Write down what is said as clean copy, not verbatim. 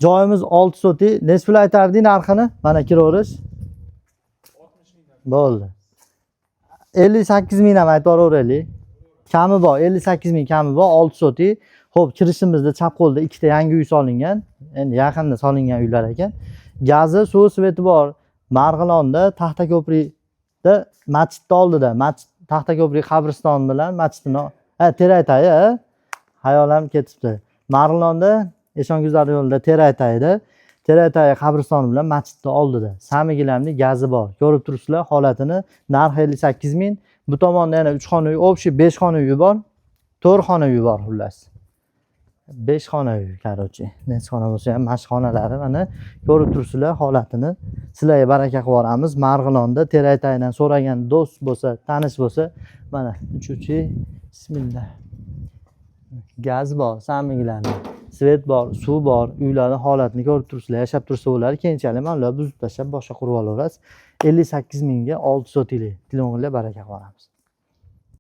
Joyimiz 6 soti. Nechpul aytarding narxini? Mana kiraverish. Bo'ldi. 58 ming ham aytaveraylik. Kami bor, 58 ming kami bor, 6 soti. Xo'p, kirishimizda chap qo'lda ikkita yangi uy solingan. Endi yaqinda solingan uylar ekan. Gazi, suvi, sveti bor. Marg'ilonda Taxtako'prikda masjidni oldida, Taxtako'prik qabriston bilan masjidni, Teraktayi, hayolam ketibdi. Marg'ilonda Eshonguzar yo'lida Teraktayi, Teraktayi qabristoni bilan masjidni oldida. Samigilamni gazi bor. Ko'rib turibsizlar holatini. Narx 58 ming. Bu tomonda yana 3 xona uy, общий 5 xona uy bor. 4 xona uy bor xullas. 5 xona uy, короче. Necha xona bo'lsa ham mashq xonalari mana ko'rib turibsizlar holatini. Sizlarga baraka qilib yuboramiz. Marg'ilonda Teraktayidan so'ragan do'st bo'lsa, tanish bo'lsa, mana uchuvchi bismillah. Gaz bor, samigilarni. Svet bor, suv bor, uylarning holatini ko'rib turibsizlar. Yashab tursa bo'ladi. Keyinchalik mana ular buzib tashlab boshqa qurib olaverasiz. 58 mingga 6 sotilik. Telefon qilib baraka qilib yuboramiz.